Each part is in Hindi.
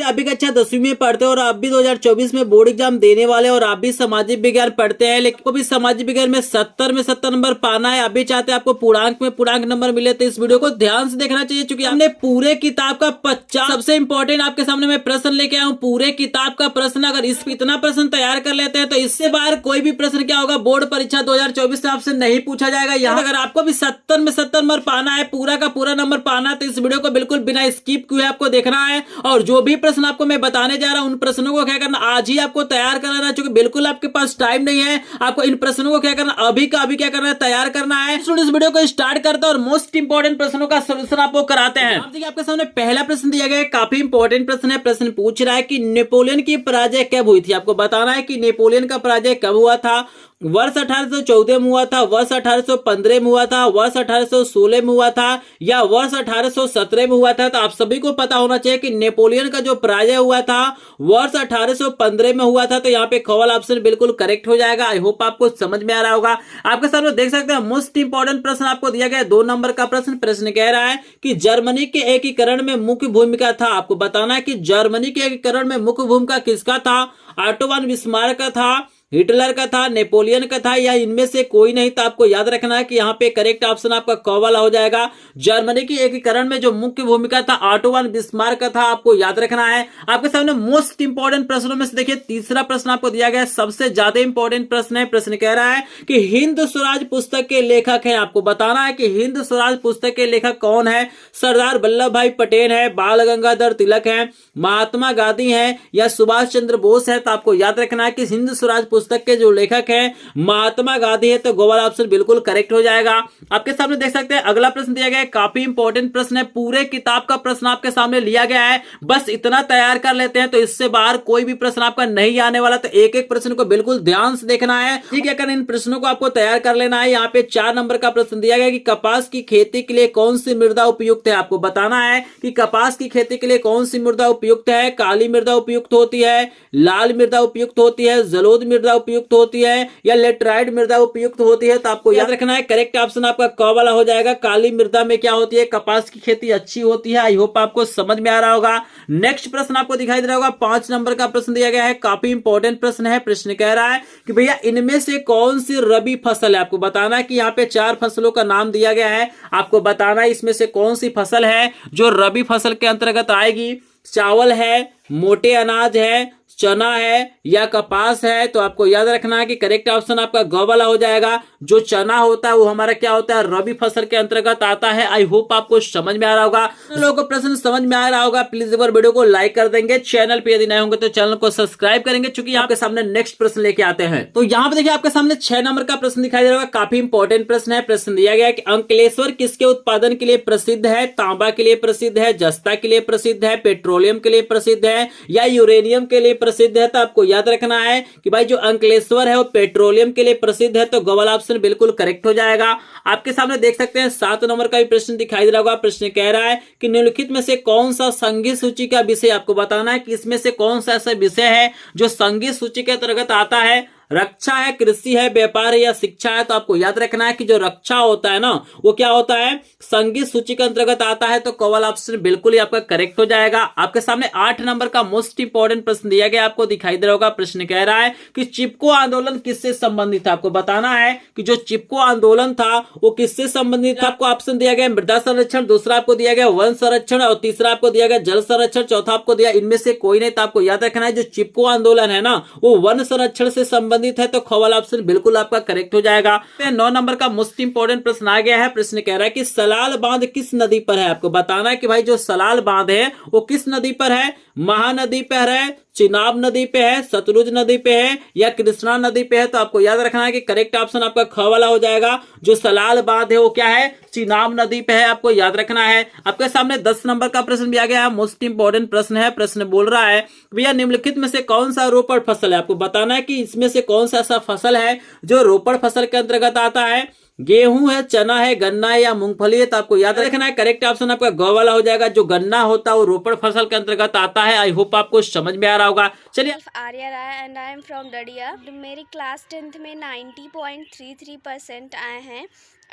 अभी कक्षा 10वीं में पढ़ते हो और आप भी 2024 में बोर्ड एग्जाम देने वाले और आप भी सामाजिक विज्ञान पढ़ते हैं, लेकिन आपको भी सामाजिक विज्ञान में 70 नंबर पाना है, आप भी चाहते हैं आपको पूर्णांक में पूर्णांक नंबर मिले, तो इस वीडियो को ध्यान से देखना चाहिए, क्योंकि हमने पूरे किताब का 50 सबसे इंपॉर्टेंट आपके सामने मैं प्रश्न लेके आया हूँ। पूरे किताब का प्रश्न, अगर इस इतना प्रश्न तैयार कर लेते हैं तो इससे बाहर कोई भी प्रश्न क्या होगा, बोर्ड परीक्षा 2024 में आपसे नहीं पूछा जाएगा। यहाँ अगर आपको भी 70 नंबर पाना है, पूरा का पूरा नंबर पाना है, तो इस वीडियो को बिल्कुल बिना स्किप किए आपको देखना है। और जो भी प्रश्न आपको मैं बताने जा रहा हूं, उन प्रश्नों को क्या करना, आज ही आपको तैयार कर लेना, क्योंकि बिल्कुल आपके पास टाइम नहीं है। आपको इन प्रश्नों को क्या करना, अभी का अभी क्या करना है, तैयार करना है। इस वीडियो को स्टार्ट करते हैं और मोस्ट इंपॉर्टेंट प्रश्नों का सोल्यूशन आपको कराते हैं। आप देखिए, आपके सामने पहला प्रश्न दिया गया है, काफी इंपॉर्टेंट प्रश्न है। प्रश्न पूछ रहा है कि नेपोलियन की पराजय कब हुई थी। आपको बताना है कि नेपोलियन का पराजय कब हुआ था। वर्ष 1814 में हुआ था, वर्ष 1815 में हुआ था, वर्ष 1816 में हुआ था, या वर्ष 1817 में हुआ था। तो आप सभी को पता होना चाहिए कि नेपोलियन का जो पराजय हुआ था वर्ष 1815 में हुआ था। तो यहाँ पे खवाल ऑप्शन बिल्कुल करेक्ट हो जाएगा। आई होप आपको समझ में आ रहा होगा। आपके सामने देख सकते हैं मोस्ट इंपॉर्टेंट प्रश्न आपको दिया गया है, 2 नंबर का प्रश्न। प्रश्न कह रहा है कि जर्मनी के एकीकरण में मुख्य भूमिका था। आपको बताना है कि जर्मनी के एकीकरण में मुख्य भूमिका किसका था। ऑटो वन बिस्मार्क का था, हिटलर का था, नेपोलियन का था, या इनमें से कोई नहीं। तो आपको याद रखना है कि यहाँ पे करेक्ट ऑप्शन आपका क वाला हो जाएगा। जर्मनी की एकीकरण में जो मुख्य भूमिका था ऑटो वन बिस्मार्क का था, आपको याद रखना है। आपके सामने मोस्ट इंपॉर्टेंट प्रश्नों में से देखिए तीसरा प्रश्न आपको दिया गया है, सबसे ज्यादा इंपॉर्टेंट प्रश्न है। प्रश्न कह रहा है कि हिंद स्वराज पुस्तक के लेखक है। आपको बताना है कि हिंद स्वराज पुस्तक के लेखक कौन है। सरदार वल्लभ भाई पटेल है, बाल गंगाधर तिलक है, महात्मा गांधी है, या सुभाष चंद्र बोस है। तो आपको याद रखना है कि हिंद स्वराज पुस्तक के जो लेखक हैं महात्मा गांधी है। तो गोवाल ऑप्शन बिल्कुल करेक्ट हो जाएगा। आपके सामने देख सकते हैं अगला प्रश्न दिया गया है, काफी इंपॉर्टेंट प्रश्न है। पूरे किताब का प्रश्न आपके सामने लिया गया है, बस इतना तैयार कर लेते हैं तो इससे बाहर कोई भी प्रश्न आपका नहीं आने वाला। तो एक एक प्रश्न को बिल्कुल ध्यान से देखना है, ठीक है। इन प्रश्नों को आपको तैयार कर लेना है। यहाँ पे 4 नंबर का प्रश्न दिया गया कि कपास की खेती के लिए कौन सी मृदा उपयुक्त है। आपको बताना है कि कपास की खेती के लिए कौन सी मृदा उपयुक्त है। काली मृदा उपयुक्त होती है, लाल मृदा उपयुक्त होती है, जलोद मृदा उपयुक्त होती है, या लेटराइट मृदा उपयुक्त होती है। तो आपको याद रखना है करेक्ट ऑप्शन आपका क वाला हो जाएगा। काली मृदा में क्या होती है, कपास की खेती अच्छी होती है। आई होप आपको समझ में आ रहा होगा। नेक्स्ट प्रश्न आपको दिखाई दे रहा होगा, 5 नंबर का प्रश्न दिया गया है, काफी इंपॉर्टेंट प्रश्न है। प्रश्न कह रहा है कि भैया इनमें से कौन सी रबी फसल है। आपको बताना है कि यहाँ पे 4 फसलों का नाम दिया गया है। आपको बताना है इसमें से कौन सी फसल है जो रबी फसल के अंतर्गत आएगी। चावल है, मोटे अनाज है, चना है, या कपास है। तो आपको याद रखना है कि करेक्ट ऑप्शन आपका ग वाला हो जाएगा। जो चना होता है वो हमारा क्या होता है, रबी फसल के अंतर्गत आता है। आई होप आपको समझ में आ रहा होगा। लोगों को प्रश्न समझ में आ रहा होगा, प्लीज एक बार वीडियो को लाइक कर देंगे। चैनल पे यदि नए होंगे तो चैनल को सब्सक्राइब करेंगे, क्योंकि आपके सामने नेक्स्ट प्रश्न लेके आते हैं। तो यहाँ पे देखिए आपके सामने 6 नंबर का प्रश्न दिखाई दे रहा होगा, काफी इंपॉर्टेंट प्रश्न है। प्रश्न दिया गया है कि अंकलेश्वर किसके उत्पादन के लिए प्रसिद्ध है। तांबा के लिए प्रसिद्ध है, जस्ता के लिए प्रसिद्ध है, पेट्रोलियम के लिए प्रसिद्ध है, या यूरेनियम के लिए प्रसिद्ध है। तो आपको याद रखना है कि भाई जो अंकलेश्वर है वो पेट्रोलियम के लिए प्रसिद्ध है। तो गवाल ऑप्शन बिल्कुल करेक्ट हो जाएगा। आपके सामने देख सकते हैं 7 नंबर का भी प्रश्न दिखाई दे रहा होगा। प्रश्न कह रहा है कि निम्नलिखित में से कौन सा संगीत सूची का विषय। आपको बताना है कि इसमें से कौन सा ऐसा विषय है जो संगीत सूची के अंतर्गत आता है। रक्षा है, कृषि है, व्यापार है, या शिक्षा है। तो आपको याद रखना है कि जो रक्षा होता है ना वो क्या होता है, संगीत सूची के अंतर्गत आता है। तो कवल ऑप्शन बिल्कुल ही आपका करेक्ट हो जाएगा। आपके सामने 8 नंबर का मोस्ट इंपॉर्टेंट प्रश्न दिया गया, आपको दिखाई दे रहा होगा। प्रश्न कह रहा है कि चिपको आंदोलन किससे संबंधित था। आपको बताना है कि जो चिपको आंदोलन था वो किससे संबंधित था। आपको ऑप्शन दिया गया मृदा संरक्षण, दूसरा आपको दिया गया वन संरक्षण, और तीसरा आपको दिया गया जल संरक्षण, चौथा आपको दिया इनमें से कोई नहीं। तो आपको याद रखना है जो चिपको आंदोलन है ना वो वन संरक्षण से संबंधित है। तो खवाल ऑप्शन बिल्कुल आपका करेक्ट हो जाएगा। 9 नंबर का मोस्ट इंपॉर्टेंट प्रश्न आ गया है। प्रश्न कह रहा है कि सलाल बांध किस नदी पर है। आपको बताना है कि भाई जो सलाल बांध है वो किस नदी पर है। महानदी पर है, चिनाब नदी पे है, सतलुज नदी पे है, या कृष्णा नदी पे है। तो आपको याद रखना है कि करेक्ट ऑप्शन आपका ख वाला हो जाएगा। जो सलाल बांध है वो क्या है, चिनाब नदी पे है। आपको याद रखना है। आपके सामने 10 नंबर का प्रश्न भी आ गया है, मोस्ट इंपॉर्टेंट प्रश्न है। प्रश्न बोल रहा है भैया निम्नलिखित में से कौन सा रोपड़ फसल है। आपको बताना है कि इसमें से कौन सा ऐसा फसल है जो रोपड़ फसल के अंतर्गत आता है। गेहूं है, चना है, गन्ना है, या मूंगफली है। तो आपको याद रखना है करेक्ट ऑप्शन आपका ग वाला हो जाएगा। जो गन्ना होता है वो रोपड़ फसल के अंतर्गत आता है। आई होप आपको समझ में आ रहा होगा। चलिए आर्या राय एंड आई एम फ्रॉम डडिया। मेरी क्लास 10th में 90.33% आए हैं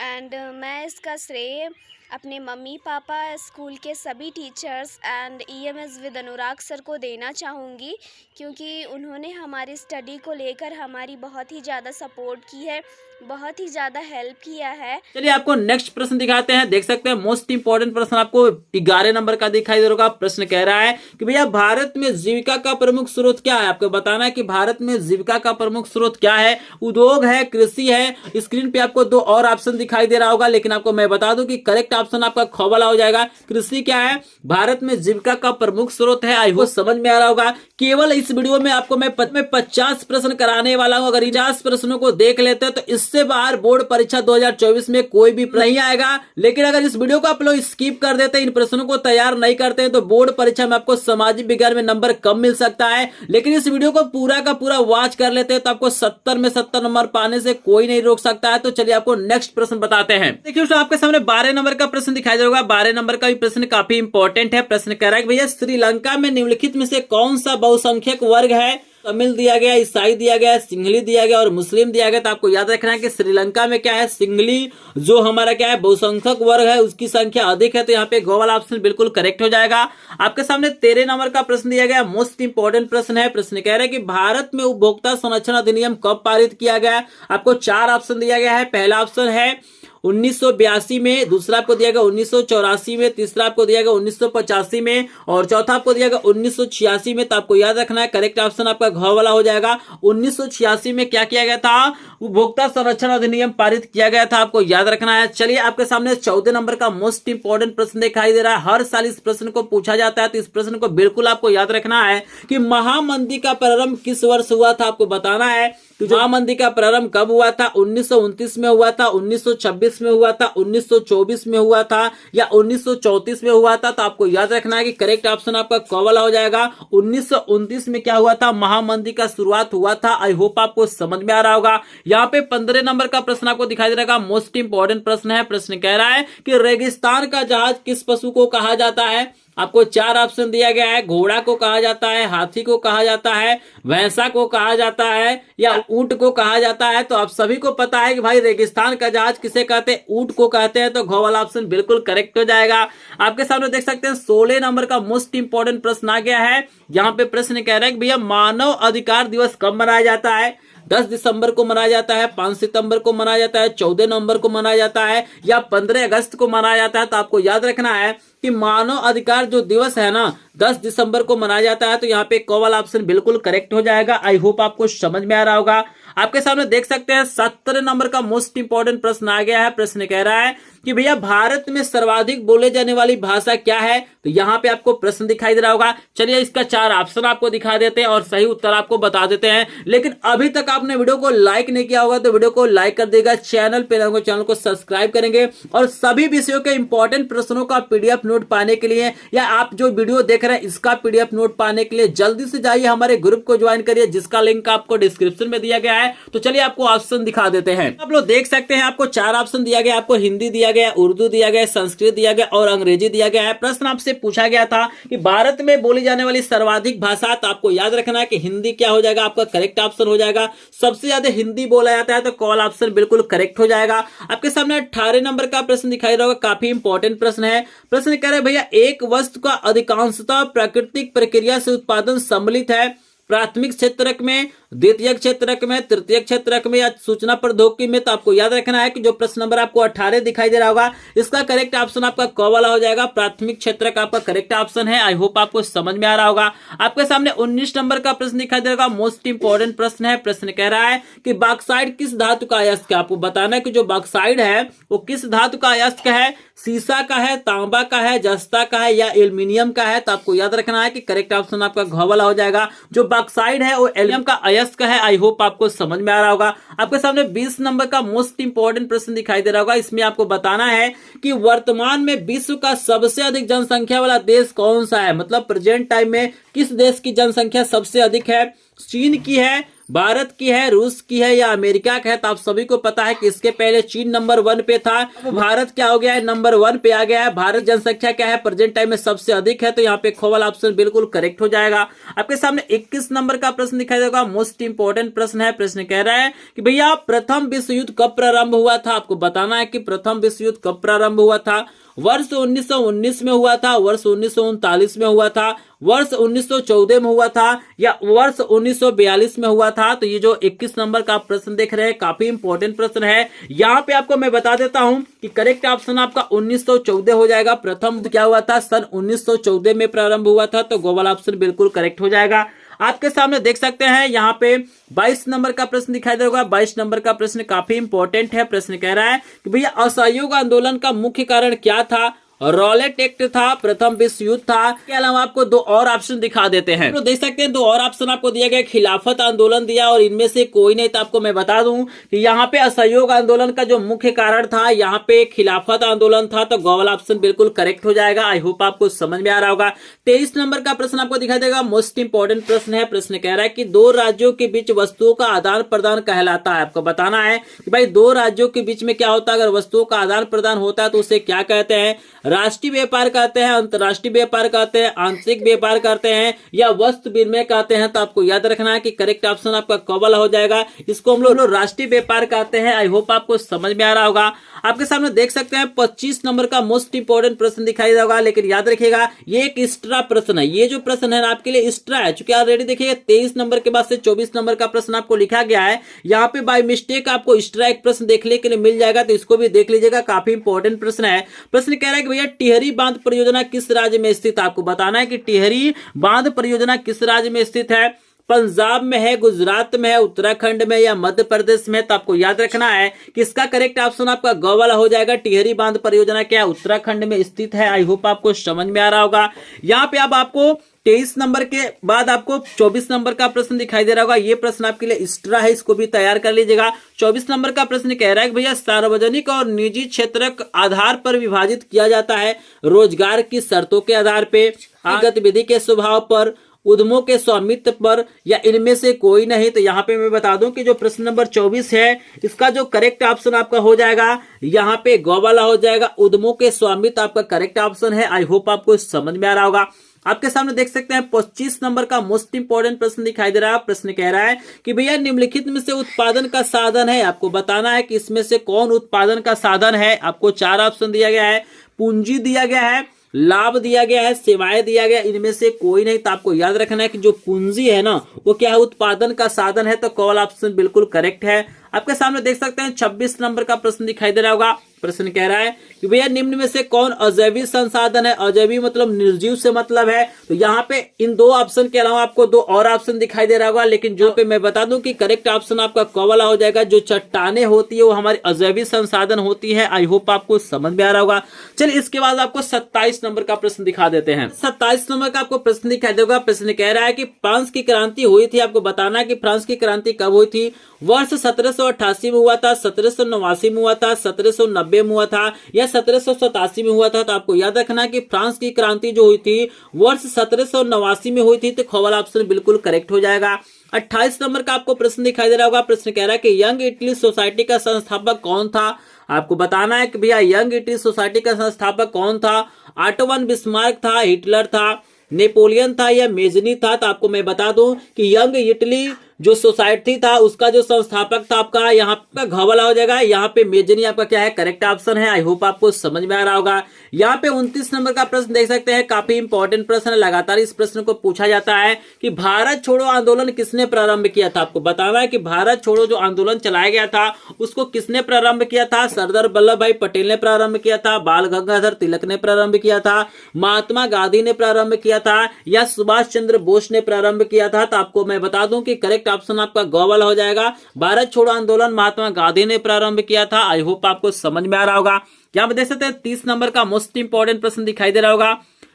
एंड मैं इसका श्रेय अपने मम्मी पापा, स्कूल के सभी teachers and EMS with Anurag sir को देना चाहूँगी, क्योंकि उन्होंने हमारी स्टडी को लेकर हमारी बहुत ही ज़्यादा सपोर्ट की है, बहुत ही ज़्यादा हेल्प किया है। चलिए आपको नेक्स्ट प्रश्न दिखाते हैं। देख सकते हैं मोस्ट इंपोर्टेंट प्रश्न आपको 11 नंबर का दिखाई दे रहा। प्रश्न कह रहा है कि भैया भारत में जीविका का प्रमुख स्रोत क्या है। आपको बताना है कि भारत में जीविका का प्रमुख स्रोत क्या है। उद्योग है, कृषि है। स्क्रीन पे आपको दो और ऑप्शन दिखाई दे रहा होगा, लेकिन आपको मैं बता दूं कि करेक्ट ऑप्शन आपका ख वाला हो जाएगा। कृषि क्या है, भारत में जीविका का प्रमुख स्रोत है। आई होप समझ में आ रहा होगा। केवल इस वीडियो में आपको मैं 50 प्रश्न कराने वाला हूं। अगर 50 प्रश्नों को देख लेते हैं तो इससे बाहर बोर्ड परीक्षा 2024 में कोई भी नहीं आएगा। लेकिन अगर इस वीडियो को आप लोग स्किप कर देते हैं, इन प्रश्नों को तैयार नहीं करते हैं, तो बोर्ड परीक्षा में आपको सामाजिक विज्ञान में नंबर कम मिल सकता है। लेकिन इस वीडियो को पूरा का पूरा वॉच कर लेते हैं तो आपको 70 में 70 नंबर पाने से कोई नहीं रोक सकता है। तो चलिए आपको नेक्स्ट प्रश्न बताते हैं। देखिए आपके सामने 12 नंबर का प्रश्न दिखाई देगा। 12 नंबर का भी प्रश्न काफी इंपॉर्टेंट है। प्रश्न कह रहा है भैया श्रीलंका में निम्नलिखित में से कौन सा बहुसंख्यक वर्ग है। तमिल दिया गया, ईसाई दिया गया, सिंघली दिया गया और मुस्लिम दिया गया। तो आपको याद रखना है कि श्रीलंका में क्या है, सिंघली जो हमारा क्या है बहुसंख्यक वर्ग है, उसकी संख्या अधिक है। तो यहाँ पे गो वाला ऑप्शन बिल्कुल करेक्ट हो जाएगा। आपके सामने 13 नंबर का प्रश्न दिया गया। मोस्ट इंपोर्टेंट प्रश्न है। प्रश्न कह रहा है कि भारत में उपभोक्ता संरक्षण अधिनियम कब पारित किया गया। आपको 4 ऑप्शन दिया गया है। पहला ऑप्शन है 1982 में, दूसरा आपको दिया गया 1984 में, तीसरा आपको दिया गया 1985 में और चौथा आपको दिया गया 1986 में। तो आपको याद रखना है करेक्ट ऑप्शन आपका घ वाला हो जाएगा। 1986 में क्या किया गया था, उपभोक्ता संरक्षण अधिनियम पारित किया गया था। आपको याद रखना है। चलिए आपके सामने 14 नंबर का मोस्ट इंपोर्टेंट प्रश्न दिखाई दे रहा है। हर साल इस प्रश्न को पूछा जाता है, तो इस प्रश्न को बिल्कुल आपको याद रखना है कि महामंदी का प्रारंभ किस वर्ष हुआ था। आपको बताना है कि महामंदी का प्रारंभ कब हुआ था। 1929 में हुआ था, 1926 में हुआ था, 1924 में हुआ था या 1934 में हुआ था। तो आपको याद रखना है कि करेक्ट ऑप्शन आपका क वाला हो जाएगा। 1929 में क्या हुआ था, महामंदी का शुरुआत हुआ था। आई होप आपको समझ में आ रहा होगा। यहाँ पे 15 नंबर का प्रश्न आपको दिखाई दे रहा है। मोस्ट इंपोर्टेंट प्रश्न है। प्रश्न कह रहा है कि रेगिस्तान का जहाज किस पशु को कहा जाता है। आपको 4 ऑप्शन दिया गया है। घोड़ा को कहा जाता है, हाथी को कहा जाता है, भैंसा को कहा जाता है या ऊंट को कहा जाता है। तो आप सभी को पता है कि भाई रेगिस्तान का जहाज किसे कहते हैं, ऊंट को कहते हैं। तो घ वाला ऑप्शन बिल्कुल करेक्ट हो जाएगा। आपके सामने देख सकते हैं 16 नंबर का मोस्ट इंपोर्टेंट प्रश्न आ गया है। यहाँ पे प्रश्न कह रहा है कि भैया मानव अधिकार दिवस कब मनाया जाता है। 10 दिसंबर को मनाया जाता है, 5 सितंबर को मनाया जाता है, 14 नवंबर को मनाया जाता है या 15 अगस्त को मनाया जाता है। तो आपको याद रखना है कि मानव अधिकार जो दिवस है ना 10 दिसंबर को मनाया जाता है। तो यहाँ पे क वाला ऑप्शन बिल्कुल करेक्ट हो जाएगा। आई होप आपको समझ में आ रहा होगा। आपके सामने देख सकते हैं 17 नंबर का मोस्ट इंपोर्टेंट प्रश्न आ गया है। प्रश्न कह रहा है कि भैया भारत में सर्वाधिक बोले जाने वाली भाषा क्या है। तो यहाँ पे आपको प्रश्न दिखाई दे रहा होगा। चलिए इसका 4 ऑप्शन आपको दिखा देते हैं और सही उत्तर आपको बता देते हैं। लेकिन अभी तक आपने वीडियो को लाइक नहीं किया होगा तो वीडियो को लाइक कर देगा। चैनल पे नए हो चैनल को सब्सक्राइब करेंगे और सभी विषयों के इंपॉर्टेंट प्रश्नों का पीडीएफ नोट पाने के लिए या आप जो वीडियो देख रहे हैं इसका पीडीएफ नोट पाने के लिए जल्दी से जाइए हमारे ग्रुप को ज्वाइन करिए, जिसका लिंक आपको डिस्क्रिप्शन में दिया गया है। तो चलिए आपको ऑप्शन दिखा देते हैं। आप लोग देख सकते हैं आपको 4 ऑप्शन दिया गया। आपको हिंदी दिया गया, उर्दू दिया गया, संस्कृत दिया गया और अंग्रेजी दिया गया है। प्रश्न आपसे पूछा गया था कि भारत में बोली जाने वाली सर्वाधिक भाषा। तो आपको याद रखना है कि हिंदी क्या हो जाएगा, आपका करेक्ट ऑप्शन हो जाएगा। सबसे ज्यादा हिंदी बोला जाता है तो कॉल ऑप्शन बिल्कुल करेक्ट हो जाएगा। आपके सामने 18 नंबर का प्रश्न दिखाई रहा होगा। काफी इंपॉर्टेंट प्रश्न है। प्रश्न कह रहे भैया एक वस्तु का अधिकांशतः प्राकृतिक प्रक्रिया से उत्पादन सम्मिलित है। प्राथमिक क्षेत्रक में, द्वितीयक क्षेत्रक में, तृतीयक क्षेत्रक में या सूचना प्रौद्योगिकी में। तो आपको याद रखना है कि जो प्रश्न नंबर आपको 18 दिखाई दे रहा होगा इसका करेक्ट ऑप्शन आपका क वाला हो जाएगा। प्राथमिक क्षेत्रक आपका करेक्ट ऑप्शन है। आई होप आपको समझ में आ रहा होगा। आपके सामने 19 नंबर का प्रश्न दिखाई दे रहा होगा। मोस्ट इंपोर्टेंट प्रश्न है। प्रश्न कह रहा है कि बॉक्साइट किस धातु का अयस्क है। आपको बताना है कि जो बॉक्साइट है वो किस धातु का अयस्क है। सीसा का है, तांबा का है, जस्ता का है या एल्यूमिनियम का है। तो आपको याद रखना है कि करेक्ट ऑप्शन आपका घ वाला हो जाएगा। जो बॉक्साइट है वो एल्यूमिनियम का अयस्क है। आई होप आपको समझ में आ रहा होगा। आपके सामने 20 नंबर का मोस्ट इंपोर्टेंट प्रश्न दिखाई दे रहा होगा। इसमें आपको बताना है कि वर्तमान में विश्व का सबसे अधिक जनसंख्या वाला देश कौन सा है। मतलब प्रेजेंट टाइम में किस देश की जनसंख्या सबसे अधिक है। चीन की है, भारत की है, रूस की है या अमेरिका का है। तो आप सभी को पता है कि इसके पहले चीन नंबर 1 पे था। भारत क्या हो गया है, नंबर 1 पे आ गया है। भारत जनसंख्या क्या है, प्रेजेंट टाइम में सबसे अधिक है। तो यहाँ पे ख वाला ऑप्शन बिल्कुल करेक्ट हो जाएगा। आपके सामने 21 नंबर का प्रश्न दिखाई देगा। मोस्ट इंपोर्टेंट प्रश्न है। प्रश्न कह रहा है कि भैया प्रथम विश्व युद्ध कब प्रारंभ हुआ था। आपको बताना है कि प्रथम विश्व युद्ध कब प्रारंभ हुआ था। वर्ष 1919 में हुआ था, वर्ष 1939 में हुआ था, वर्ष 1914 में हुआ था या वर्ष 1942 में हुआ था। तो ये जो 21 नंबर का प्रश्न देख रहे हैं काफी इंपॉर्टेंट प्रश्न है। यहाँ पे आपको मैं बता देता हूं कि करेक्ट ऑप्शन आपका 1914 हो जाएगा। प्रथम क्या हुआ था, सन 1914 में प्रारंभ हुआ था, तो गो वाला ऑप्शन बिल्कुल करेक्ट हो जाएगा। आपके सामने देख सकते हैं यहाँ पे 22 नंबर का प्रश्न दिखाई दे रहा होगा। 22 नंबर का प्रश्न काफी इंपॉर्टेंट है। प्रश्न कह रहा है कि भैया असहयोग आंदोलन का मुख्य कारण क्या था। रॉलेट एक्ट था, प्रथम विश्व युद्ध था, इसके अलावा आपको दो और ऑप्शन दिखा देते हैं। तो देख सकते हैं दो और ऑप्शन आपको दिया गया, खिलाफत आंदोलन दिया और इनमें से कोई नहीं। तो आपको मैं बता दूं कि यहाँ पे असहयोग आंदोलन का जो मुख्य कारण था यहाँ पे खिलाफत आंदोलन था, तो गो वाला ऑप्शन बिल्कुल करेक्ट हो जाएगा। आई होप आपको समझ में आ रहा होगा। 23 नंबर का प्रश्न आपको दिखाई देगा, मोस्ट इंपॉर्टेंट प्रश्न है। प्रश्न कह रहा है कि दो राज्यों के बीच वस्तुओं का आदान प्रदान कहलाता है। आपको बताना है कि भाई दो राज्यों के बीच में क्या होता है, अगर वस्तुओं का आदान प्रदान होता है तो उसे क्या कहते हैं। राष्ट्रीय व्यापार कहते हैं, अंतर्राष्ट्रीय व्यापार कहते हैं, आंतरिक व्यापार कहते हैं या वस्तु विनिमय कहते हैं। तो आपको याद रखना है कि करेक्ट ऑप्शन आपका क वाला हो जाएगा। इसको हम लोग राष्ट्रीय व्यापार कहते हैं। आई होप आपको समझ में आ रहा होगा। आपके सामने देख सकते हैं 25 नंबर का मोस्ट इंपोर्टेंट प्रश्न दिखाई देगा, लेकिन याद रखिएगा ये एक एक्स्ट्रा प्रश्न है। ये जो प्रश्न है आपके लिए एक्स्ट्रा है, चूंकि ऑलरेडी देखिएगा 23 नंबर के बाद से 24 नंबर का प्रश्न आपको लिखा गया है। यहाँ पे बाय मिस्टेक आपको एक्स्ट्रा एक प्रश्न देखने के लिए मिल जाएगा, तो इसको भी देख लीजिएगा, काफी इंपॉर्टेंट प्रश्न है। प्रश्न कह रहा है कि भैया टिहरी बांध परियोजना किस राज्य में स्थित है। आपको बताना है कि टिहरी बांध परियोजना किस राज्य में स्थित है। पंजाब में है, गुजरात में है, उत्तराखंड में या मध्य प्रदेश में। तो आपको याद रखना है कि इसका करेक्ट ऑप्शन आपका ग वाला हो जाएगा। टिहरी बांध परियोजना क्या है, उत्तराखंड में स्थित है। आई होप आपको समझ में आ रहा होगा। यहाँ पे अब आपको 23 नंबर के बाद आपको 24 नंबर का प्रश्न दिखाई दे रहा होगा। ये प्रश्न आपके लिए एक्स्ट्रा है, इसको भी तैयार कर लीजिएगा। 24 नंबर का प्रश्न कह रहा है कि भैया सार्वजनिक और निजी क्षेत्र आधार पर विभाजित किया जाता है, रोजगार की शर्तों के आधार पे, गतिविधि के स्वभाव पर, उद्यमों के स्वामित्व पर या इनमें से कोई नहीं। तो यहाँ पे मैं बता दूं कि जो प्रश्न नंबर 24 है इसका जो करेक्ट ऑप्शन आपका हो जाएगा यहाँ पे ग वाला हो जाएगा। उद्यमों के स्वामित्व आपका करेक्ट ऑप्शन है। आई होप आपको समझ में आ रहा होगा। आपके सामने देख सकते हैं 25 नंबर का मोस्ट इंपोर्टेंट प्रश्न दिखाई दे रहा है। प्रश्न कह रहा है कि भैया निम्नलिखित में से उत्पादन का साधन है। आपको बताना है कि इसमें से कौन उत्पादन का साधन है। आपको 4 ऑप्शन दिया गया है, पूंजी दिया गया है, लाभ दिया गया है, सेवाएं दिया गया, इनमें से कोई नहीं। तो आपको याद रखना है कि जो पूंजी है ना वो क्या है, उत्पादन का साधन है। तो कॉल ऑप्शन बिल्कुल करेक्ट है। आपके सामने देख सकते हैं 26 नंबर का प्रश्न दिखाई दे रहा होगा। प्रश्न कह रहा है कि भैया निम्न में से कौन अजैविक संसाधन है। अजैविक मतलब निर्जीव से मतलब है। तो यहाँ पे इन 2 ऑप्शन के अलावा आपको 2 और ऑप्शन दिखाई दे रहा होगा, लेकिन जो पे मैं बता दूं कि करेक्ट ऑप्शन आपका क वाला हो जाएगा। जो चट्टाने होती है वो हमारी अजैविक संसाधन होती है। आई होप आपको समझ में आ रहा होगा। चलिए इसके बाद आपको 27 नंबर का प्रश्न दिखा देते हैं। 27 नंबर का आपको प्रश्न दिखाई देगा। प्रश्न कह रहा है कि फ्रांस की क्रांति हुई थी। आपको बताना है कि फ्रांस की क्रांति कब हुई थी। वर्ष 1788 में हुआ था, 1789 में हुआ था, 1790 में हुआ था या 1787 में हुआ था। तो आपको याद रखना है कि फ्रांस की क्रांति जो हुई थी वर्ष 1789 में हुई थी। तो ख वाला ऑप्शन बिल्कुल करेक्ट हो जाएगा। 28 नंबर का आपको प्रश्न दिखाई दे रहा होगा। प्रश्न कह रहा है कि यंग इटली सोसाइटी का संस्थापक कौन था। आपको बताना है कि भैया यंग इटली सोसाइटी का संस्थापक कौन था। ऑटो वन बिस्मार्क था, हिटलर था, नेपोलियन था या मेजनी था। तो आपको मैं बता दूं कि यंग इटली जो सोसाइटी था उसका जो संस्थापक था आपका यहाँ का घ वाला हो जाएगा। यहाँ पे मेजनी आपका क्या है, करेक्ट ऑप्शन है। आई होप आपको समझ में आ रहा होगा। यहाँ पे 29 नंबर का प्रश्न देख सकते हैं, काफी इंपॉर्टेंट प्रश्न है। लगातार इस प्रश्न को पूछा जाता है कि भारत छोड़ो आंदोलन किसने प्रारंभ किया था। आपको बताना है कि भारत छोड़ो जो आंदोलन चलाया गया था उसको किसने प्रारंभ किया था। सरदार वल्लभ भाई पटेल ने प्रारंभ किया था, बाल गंगाधर तिलक ने प्रारंभ किया था, महात्मा गांधी ने प्रारंभ किया था या सुभाष चंद्र बोस ने प्रारंभ किया था। तो आपको मैं बता दूं कि करेक्ट ऑप्शन आपका ग वाला हो जाएगा। भारत छोड़ो आंदोलन महात्मा गांधी ने प्रारंभ किया था। आई होप आपको समझ में आ रहा होगा। यहाँ पे देख सकते हैं 30 नंबर का मोस्ट इंपोर्टेंट प्रश्न दिखाई दे रहा होगा।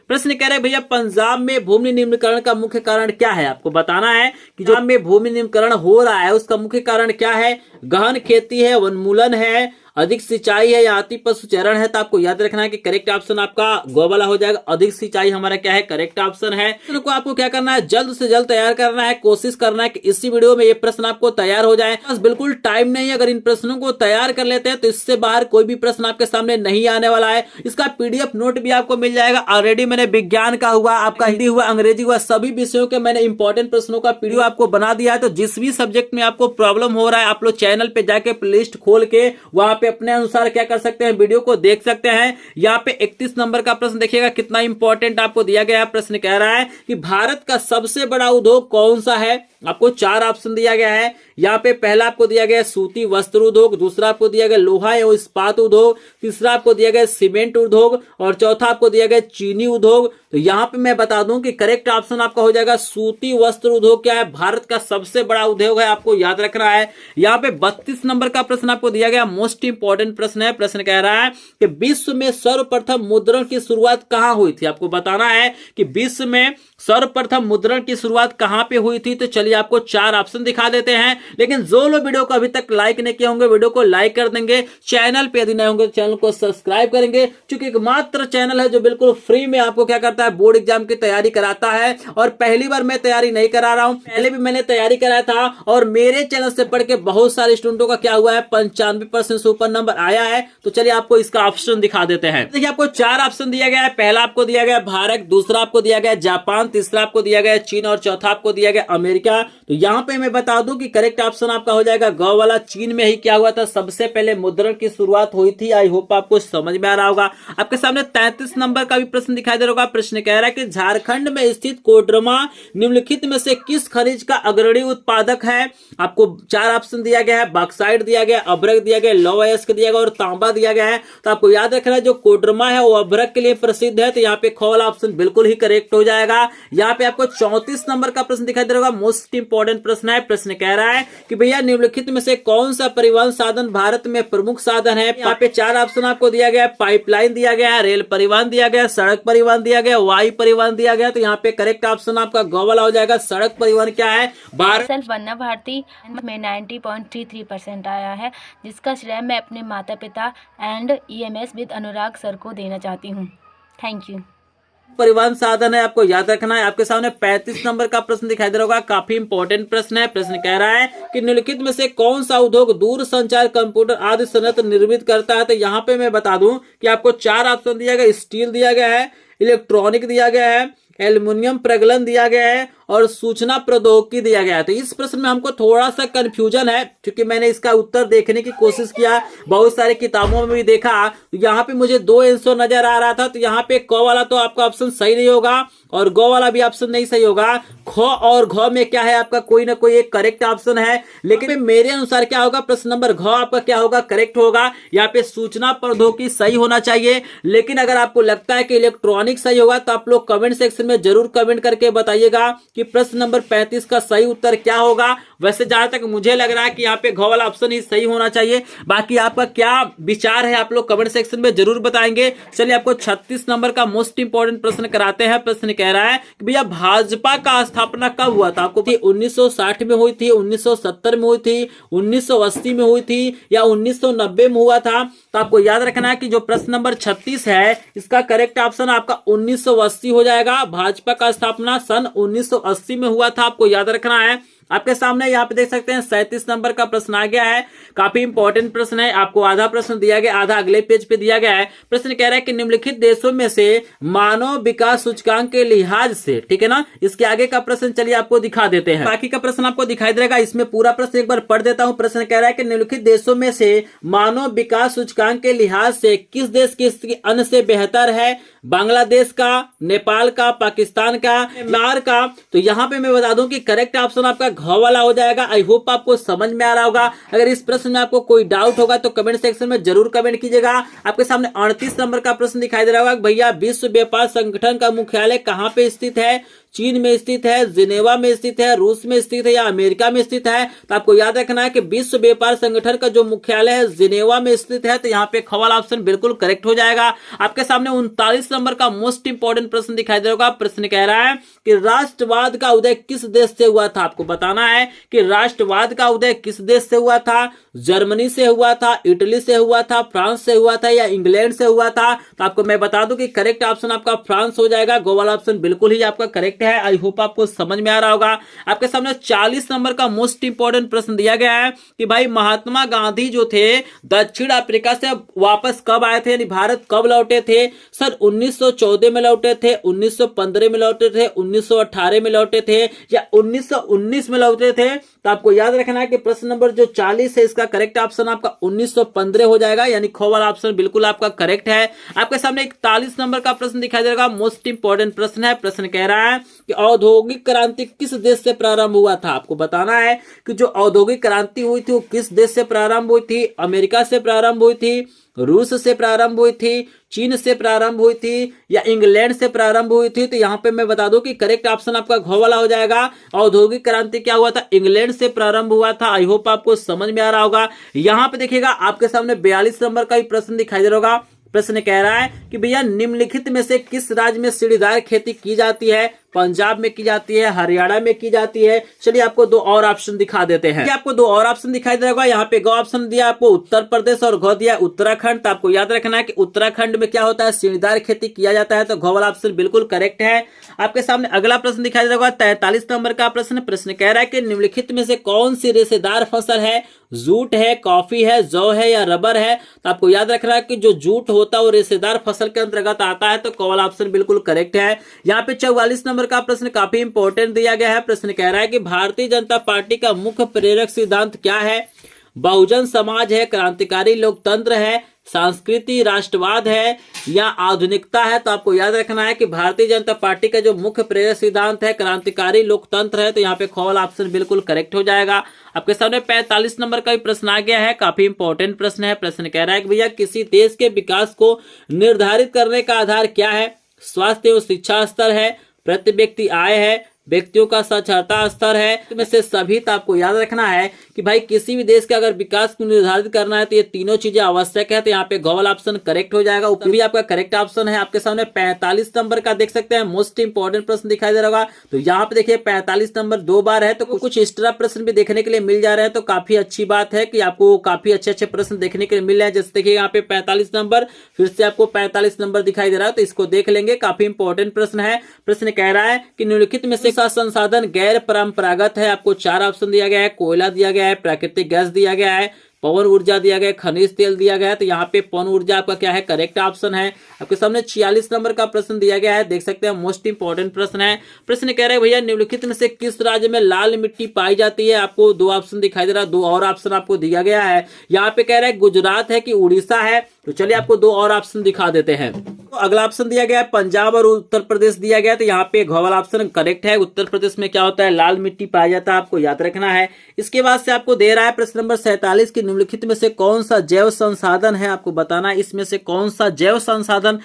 प्रश्न कह रहे हैं भैया पंजाब में भूमि निम्नीकरण का मुख्य कारण क्या है। आपको बताना है कि जो में भूमि निम्नीकरण हो रहा है उसका मुख्य कारण क्या है। गहन खेती है, वनमूलन है, अधिक सिंचाई है या अति पशुचरण है। तो आपको याद रखना है कि करेक्ट ऑप्शन आपका ग वाला हो जाएगा। अधिक सिंचाई हमारा क्या है, करेक्ट ऑप्शन है। तो आपको क्या करना है, जल्द से जल्द तैयार करना है। कोशिश करना है कि इसी वीडियो में ये प्रश्न आपको तैयार हो जाए। बस बिल्कुल टाइम नहीं है। अगर इन प्रश्नों को तैयार कर लेते हैं तो इससे बाहर कोई भी प्रश्न आपके सामने नहीं आने वाला है। इसका पीडीएफ नोट भी आपको मिल जाएगा। ऑलरेडी मैंने विज्ञान का हुआ, आपका हिंदी हुआ, अंग्रेजी हुआ, सभी विषयों के मैंने इंपॉर्टेंट प्रश्नों का पीडीएफ आपको बना दिया है। तो जिस भी सब्जेक्ट में आपको प्रॉब्लम हो रहा है आप लोग चैनल पे जाके प्लेलिस्ट खोल के वहां पे अपने अनुसार क्या कर सकते हैं, वीडियो को देख सकते हैं। यहाँ पे 31 नंबर का प्रश्न देखिएगा कितना इंपॉर्टेंट आपको दिया गया है। प्रश्न कह रहा है कि भारत का सबसे बड़ा उद्योग कौन सा है। आपको 4 ऑप्शन दिया गया है। यहाँ पे पहला आपको दिया गया है सूती वस्त्र उद्योग, दूसरा आपको दिया गया लोहा एवं इस्पात उद्योग, तीसरा आपको दिया गया सीमेंट उद्योग और चौथा आपको दिया गया चीनी उद्योग। तो यहाँ पे मैं बता दूं कि करेक्ट ऑप्शन आपका हो जाएगा सूती वस्त्र उद्योग। क्या है, भारत का सबसे बड़ा उद्योग है, आपको याद रखना है। यहाँ पे 32 नंबर का प्रश्न आपको दिया गया, मोस्ट इंपॉर्टेंट प्रश्न है। प्रश्न कह रहा है कि विश्व में सर्वप्रथम मुद्रण की शुरुआत कहां हुई थी। आपको बताना है कि विश्व में सर्वप्रथम मुद्रण की शुरुआत कहां पे हुई थी। तो चलिए आपको 4 ऑप्शन दिखा देते हैं, लेकिन जो लोग वीडियो को अभी तक लाइक नहीं किए होंगे वीडियो को लाइक कर देंगे। चैनल पे यदि नए होंगे चैनल को सब्सक्राइब करेंगे, क्योंकि एकमात्र चैनल है जो बिल्कुल फ्री में आपको क्या करता है, बोर्ड एग्जाम की तैयारी कराता है। और पहली बार मैं तैयारी नहीं करा रहा हूं, पहले भी मैंने तैयारी कराया था और मेरे चैनल से पढ़ के बहुत सारे स्टूडेंटों का क्या हुआ है, 95% से ऊपर नंबर आया है। तो चलिए आपको इसका ऑप्शन दिखा देते हैं। देखिए आपको 4 ऑप्शन दिया गया है। पहला आपको दिया गया भारत, दूसरा आपको दिया गया जापान, तीसरा आपको दिया गया चीन और चौथा आपको दिया गया अमेरिका। तो यहाँ पे मैं बता दूं कि करेक्ट ऑप्शन आपका हो जाएगा ग वाला। चीन में ही क्या हुआ था, सबसे पहले मुद्रण की शुरुआत हुई थी। आई होप आपको समझ में आ रहा होगा। आपके सामने 33 नंबर का भी प्रश्न दिखाई दे रहा होगा। प्रश्न कह रहा है कि झारखंड में स्थित कोडरमा निम्नलिखित में से किस खनिज का अग्रणी उत्पादक है। आपको 4 ऑप्शन दिया गया है, बॉक्साइट दिया गया, अभ्रक दिया गया, लौह अयस्क दिया गया और तांबा दिया गया है। तो आपको याद रखना है जो कोडरमा है वो अभ्रक के लिए प्रसिद्ध है। तो यहाँ पे ख वाला ऑप्शन बिल्कुल ही करेक्ट हो जाएगा। यहाँ पे आपको 34 नंबर का प्रश्न दिखाई दे रहा होगा, मोस्ट इंपॉर्टेंट प्रश्न है। प्रश्न कह रहा है कि भैया निम्नलिखित में से कौन सा परिवहन साधन भारत में प्रमुख साधन है। यहाँ पे 4 ऑप्शन आपको दिया गया है, पाइपलाइन दिया गया है, रेल परिवहन दिया गया, सड़क परिवहन दिया गया, वायु परिवहन दिया गया। तो यहाँ पे करेक्ट ऑप्शन आपका ग वाला हो जाएगा। सड़क परिवहन क्या है, सेल्फ वन्ना भारती में 90.33% आया है, जिसका श्रेय मैं अपने माता पिता and EMS with Anurag sir को देना चाहती हूँ। Thank you. परिवहन साधन है, आपको याद रखना है। आपके सामने 35 नंबर का प्रश्न दिखाई दे रहा होगा, काफी इंपॉर्टेंट प्रश्न है। प्रश्न कह रहा है कि निम्नलिखित में से कौन सा उद्योग दूर संचार, कंप्यूटर आदि संयंत्र निर्मित करता है। तो यहाँ पे मैं बता दूं कि आपको 4 ऑप्शन दिया गया, स्टील दिया गया है, इलेक्ट्रॉनिक दिया गया है, एल्युमिनियम प्रगलन दिया गया है और सूचना प्रौद्योगिकी दिया गया है। तो इस प्रश्न में हमको थोड़ा सा कंफ्यूजन है, क्योंकि मैंने इसका उत्तर देखने की कोशिश किया, बहुत सारी किताबों में भी देखा। तो यहाँ पे मुझे 2 आंसर नजर आ रहा था। तो यहाँ पे क वाला तो आपका ऑप्शन सही नहीं होगा और ग वाला भी ऑप्शन नहीं सही होगा। ख और घ में क्या है, आपका कोई ना कोई एक करेक्ट ऑप्शन है। लेकिन मेरे अनुसार क्या होगा, प्रश्न नंबर घ आपका क्या होगा, करेक्ट होगा। यहाँ पे सूचना प्रौद्योगिकी सही होना चाहिए। लेकिन अगर आपको लगता है कि इलेक्ट्रॉनिक सही होगा तो आप लोग कमेंट सेक्शन में जरूर कमेंट करके बताइएगा कि प्रश्न नंबर 35 का सही उत्तर क्या होगा। वैसे जहां तक मुझे लग रहा है कि यहाँ पे घ वाला ऑप्शन ही सही होना चाहिए। बाकी आपका क्या विचार है आप लोग कमेंट सेक्शन में जरूर बताएंगे। चलिए आपको 36 नंबर का मोस्ट इंपॉर्टेंट प्रश्न कराते हैं। प्रश्न कह रहा है कि भैया भाजपा का स्थापना कब हुआ था। आपको 1960 में हुई थी, 1970 में हुई थी, 1980 में हुई थी या 1990 में हुआ था। तो आपको याद रखना है कि जो प्रश्न नंबर 36 है इसका करेक्ट ऑप्शन आपका 1980 हो जाएगा। भाजपा का स्थापना सन 1980 में हुआ था, आपको याद रखना है। आपके सामने यहाँ पे देख सकते हैं 37 नंबर का प्रश्न आ गया है, काफी इंपॉर्टेंट प्रश्न है। आपको आधा प्रश्न दिया गया, आधा अगले पेज पे दिया गया है। प्रश्न कह रहा है कि निम्नलिखित देशों में से मानव विकास सूचकांक के लिहाज से, ठीक है ना, इसके आगे का प्रश्न चलिए आपको दिखा देते हैं। बाकी का प्रश्न आपको दिखाई देगा, इसमें पूरा प्रश्न एक बार पढ़ देता हूं। प्रश्न कह रहा है कि निम्नलिखित देशों में से मानव विकास सूचकांक के लिहाज से किस देश की स्थिति अन्य से बेहतर है। बांग्लादेश का, नेपाल का, पाकिस्तान का, म्यांमार का। तो यहाँ पे मैं बता दूं कि करेक्ट ऑप्शन आपका घ वाला हो जाएगा। आई होप आपको समझ में आ रहा होगा। अगर इस प्रश्न में आपको कोई डाउट होगा तो कमेंट सेक्शन में जरूर कमेंट कीजिएगा। आपके सामने 38 नंबर का प्रश्न दिखाई दे रहा होगा, भैया विश्व व्यापार संगठन का मुख्यालय कहाँ पे स्थित है। चीन में स्थित है, जिनेवा में स्थित है, रूस में स्थित है या अमेरिका में स्थित है। तो आपको याद रखना है कि विश्व व्यापार संगठन का जो मुख्यालय है जिनेवा में स्थित है। तो यहाँ पे ख वाला ऑप्शन बिल्कुल करेक्ट हो जाएगा। आपके सामने 39 नंबर का मोस्ट इंपॉर्टेंट प्रश्न दिखाई दे रहा होगा। प्रश्न कह रहा है कि राष्ट्रवाद का उदय किस देश से हुआ था। आपको बताना है कि राष्ट्रवाद का उदय किस देश से हुआ था। जर्मनी से हुआ था, इटली से हुआ था, फ्रांस से हुआ था या इंग्लैंड से हुआ था। तो आपको मैं बता दूं कि करेक्ट ऑप्शन आपका फ्रांस हो जाएगा। गो वाला ऑप्शन बिल्कुल ही आपका करेक्ट करेक्ट है। आई होप आपको समझ में आ रहा होगा। आपके सामने 40 नंबर का मोस्ट इंपॉर्टेंट प्रश्न दिया गया है कि भाई महात्मा गांधी जो थे दक्षिण अफ्रीका से वापस कब आए थे, यानी भारत कब लौटे थे। सर 1914 में लौटे थे, 1915 में लौटे थे, 1918 में लौटे थे या 1919 में लौटे थे। तो आपको याद रखना है कि प्रश्न नंबर जो 40 है इसका करेक्ट ऑप्शन आपका 1915 हो जाएगा, यानी खो वाला ऑप्शन बिल्कुल आपका करेक्ट है। आपके सामने 41 नंबर का प्रश्न दिखाई देगा, मोस्ट इंपॉर्टेंट प्रश्न है। प्रश्न कह रहा है कि औद्योगिक क्रांति किस देश से प्रारंभ हुआ था। आपको बताना है कि जो औद्योगिक क्रांति हुई थी वो किस देश से प्रारंभ हुई थी। अमेरिका से प्रारंभ हुई थी, रूस से प्रारंभ हुई थी, चीन से प्रारंभ हुई थी या इंग्लैंड से प्रारंभ हुई थी। तो यहां पे मैं बता दूं कि करेक्ट ऑप्शन आपका घ वाला हो जाएगा। औद्योगिक क्रांति क्या हुआ था, इंग्लैंड से प्रारंभ हुआ था। आई होप आपको समझ में आ रहा होगा। यहां पे देखिएगा आपके सामने 42 नंबर का ही प्रश्न दिखाई दे रहा होगा। प्रश्न कह रहा है कि भैया निम्नलिखित में से किस राज्य में सीढ़ीदार खेती की जाती है। पंजाब में की जाती है, हरियाणा में की जाती है। चलिए आपको दो और ऑप्शन दिखा देते हैं। आपको दो और ऑप्शन दिखाई दे रहा है। यहाँ पे ग ऑप्शन दिया आपको उत्तर प्रदेश और घ दिया उत्तराखंड। तो आपको याद रखना है कि उत्तराखंड में क्या होता है, सीढ़ीदार खेती किया जाता है। तो घ वाला ऑप्शन बिल्कुल करेक्ट है। आपके सामने अगला प्रश्न दिखाई दे रहा है 43 नंबर का प्रश्न। प्रश्न कह रहा है कि निम्नलिखित में से कौन सी रेशेदार फसल है। जूट है, कॉफी है, जौ है या रबर है। तो आपको याद रखना है कि जो जूट होता है वो रेशेदार फसल के अंतर्गत आता है। तो क वाला ऑप्शन बिल्कुल करेक्ट है। यहाँ पे 44 नंबर का प्रश्न काफी इंपॉर्टेंट दिया गया है। प्रश्न कह रहा है कि भारतीय जनता पार्टी का मुख्य प्रेरक सिद्धांत क्या है। बहुजन समाज है, क्रांतिकारी लोकतंत्र है, संस्कृति राष्ट्रवाद है या आधुनिकता है। तो आपको याद रखना है कि भारतीय जनता पार्टी का जो मुख्य प्रेरक सिद्धांत है क्रांतिकारी लोकतंत्र है। तो यहाँ पे ख वाला ऑप्शन बिल्कुल करेक्ट हो जाएगा। आपके सामने 45 नंबर का भी प्रश्न आ गया है, काफी इंपॉर्टेंट प्रश्न है। प्रश्न कह रहा है कि भैया किसी देश के विकास को निर्धारित करने का आधार क्या है। स्वास्थ्य एवं शिक्षा स्तर है, प्रति व्यक्ति आय है, व्यक्तियों का साक्षरता स्तर है। इनमें से सभी तो आपको याद रखना है कि भाई किसी भी देश के अगर विकास को निर्धारित करना है तो ये तीनों चीजें आवश्यक है। तो यहाँ पे ग वाला ऑप्शन करेक्ट हो जाएगा। ऊपर भी आपका करेक्ट ऑप्शन है। आपके सामने 45 नंबर का देख सकते हैं मोस्ट इंपॉर्टेंट प्रश्न दिखाई दे रहा होगा। तो यहाँ पे देखिए 45 नंबर 2 बार है, तो कुछ एक्स्ट्रा प्रश्न भी देखने के लिए मिल जा रहे हैं। तो काफी अच्छी बात है कि आपको काफी अच्छे प्रश्न देखने के लिए मिल रहे हैं। जैसे देखिए यहाँ पे 45 नंबर, फिर से आपको 45 नंबर दिखाई दे रहा है, तो इसको देख लेंगे। काफी इंपॉर्टेंट प्रश्न है। प्रश्न कह रहा है कि निम्नलिखित में से संसाधन गैर परंपरागत है। आपको 4 ऑप्शन दिया गया है। कोयला दिया गया है, प्राकृतिक गैस दिया गया है, पवन ऊर्जा दिया गया है, खनिज तेल दिया गया है। तो यहाँ पे पवन ऊर्जा आपका क्या है, करेक्ट ऑप्शन है। आपके सामने 46 नंबर का प्रश्न दिया गया है, देख सकते हैं मोस्ट इंपॉर्टेंट प्रश्न है। प्रश्न कह रहे हैं भैया निम्नलिखित में से किस राज्य में लाल मिट्टी पाई जाती है। आपको 2 ऑप्शन दिखाई दे रहा है, 2 और ऑप्शन आपको दिया गया है। यहाँ पे कह रहा है गुजरात है कि उड़ीसा है। तो चलिए आपको 2 और ऑप्शन दिखा देते हैं। तो अगला ऑप्शन दिया गया है पंजाब और उत्तर प्रदेश दिया गया है। तो यहाँ पे घ वाला ऑप्शन करेक्ट है। उत्तर प्रदेश में क्या होता है, लाल मिट्टी पाया जाता है, आपको याद रखना है। इसके बाद से आपको दे रहा है प्रश्न नंबर 47 की निम्नलिखित में से कौन सा जैव संसाधन है। आपको बताना है इसमें से कौन सा जैव संसाधन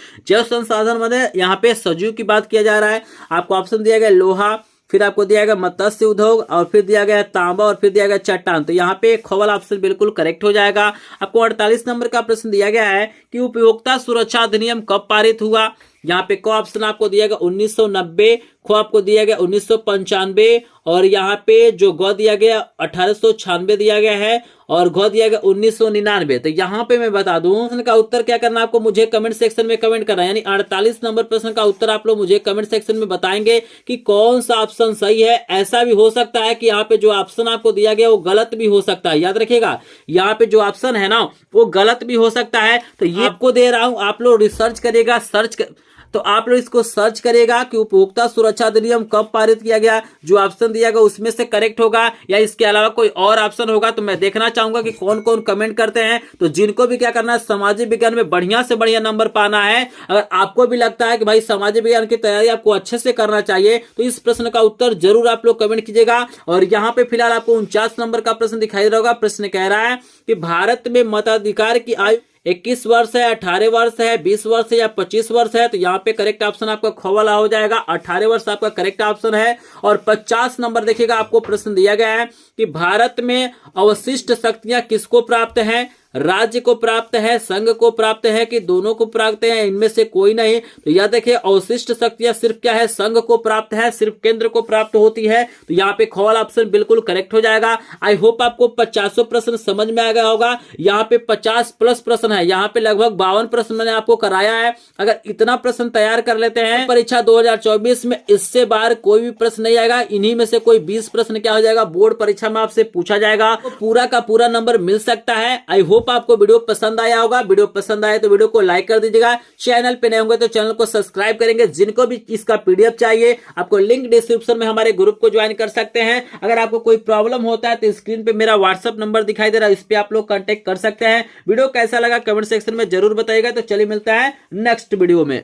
मतलब यहाँ पे सजीव की बात किया जा रहा है। आपको ऑप्शन दिया गया लोहा, फिर आपको दिया गया मत्स्य उद्योग और फिर दिया गया तांबा और फिर दिया गया चट्टान। तो यहाँ पे ख वाला ऑप्शन बिल्कुल करेक्ट हो जाएगा। आपको 48 नंबर का प्रश्न दिया गया है कि उपभोक्ता सुरक्षा अधिनियम कब पारित हुआ। यहाँ पे क ऑप्शन आपको दिया गया 1990, ख आपको दिया गया 1995 और यहाँ पे जो ग दिया गया 1896 दिया गया है और घ दिया गया 1999। तो यहाँ पे मैं बता दूं प्रश्न का उत्तर क्या करना आपको मुझे कमेंट सेक्शन में कमेंट करना है। यानी 48 नंबर प्रश्न का उत्तर आप लोग मुझे कमेंट सेक्शन में बताएंगे कि कौन सा ऑप्शन सही है। ऐसा भी हो सकता है कि यहाँ पे जो ऑप्शन आपको दिया गया वो गलत भी हो सकता है। याद रखिएगा यहाँ पे जो ऑप्शन है ना वो गलत भी हो सकता है। तो ये आपको दे रहा हूं, आप लोग रिसर्च करिएगा। तो आप लोग इसको सर्च करेगा कि उपभोक्ता सुरक्षा अधिनियम कब पारित किया गया। जो ऑप्शन दिया गया उसमें से करेक्ट होगा या इसके अलावा कोई और ऑप्शन होगा। तो मैं देखना चाहूंगा कि कौन कौन कमेंट करते हैं। तो जिनको भी क्या करना है, सामाजिक विज्ञान में बढ़िया से बढ़िया नंबर पाना है, अगर आपको भी लगता है कि भाई सामाजिक विज्ञान की तैयारी आपको अच्छे से करना चाहिए तो इस प्रश्न का उत्तर जरूर आप लोग कमेंट कीजिएगा। और यहाँ पे फिलहाल आपको 49 नंबर का प्रश्न दिखाई दे रहा होगा। प्रश्न कह रहा है कि भारत में मताधिकार की आयु 21 वर्ष है, 18 वर्ष है, 20 वर्ष है या 25 वर्ष है। तो यहाँ पे करेक्ट ऑप्शन आपका ख वाला हो जाएगा। 18 वर्ष आपका करेक्ट ऑप्शन है। और 50 नंबर देखिएगा आपको प्रश्न दिया गया है कि भारत में अवशिष्ट शक्तियां किसको प्राप्त हैं। राज्य को प्राप्त है, संघ को प्राप्त है कि दोनों को प्राप्त है, इनमें से कोई नहीं। तो यह देखिए अवशिष्ट शक्तियां सिर्फ क्या है, संघ को प्राप्त है, सिर्फ केंद्र को प्राप्त होती है। तो यहाँ पे खॉल ऑप्शन बिल्कुल करेक्ट हो जाएगा। आई होप आपको 50 प्रश्न समझ में आ गया होगा। यहाँ पे 50 प्लस प्रश्न है, यहाँ पे लगभग 52 प्रश्न मैंने आपको कराया है। अगर इतना प्रश्न तैयार कर लेते हैं परीक्षा 2024 में, इससे बाहर कोई भी प्रश्न नहीं आएगा। इन्हीं में से कोई 20 प्रश्न क्या हो जाएगा, बोर्ड परीक्षा में आपसे पूछा जाएगा, तो पूरा का पूरा नंबर मिल सकता है। आई होप आपको वीडियो पसंद आया होगा। वीडियो पसंद आए तो वीडियो को लाइक कर दीजिएगा। चैनल पे नए होंगे तो चैनल को सब्सक्राइब करेंगे। जिनको भी इसका पीडीएफ चाहिए, आपको लिंक डिस्क्रिप्शन में हमारे ग्रुप को ज्वाइन कर सकते हैं। अगर आपको कोई प्रॉब्लम होता है तो स्क्रीन पे मेरा व्हाट्सएप नंबर दिखाई दे रहा है, इस पे आप लोग कांटेक्ट कर सकते हैं। वीडियो कैसा लगा कमेंट सेक्शन में जरूर बताइएगा। तो चलिए मिलता है नेक्स्ट वीडियो में।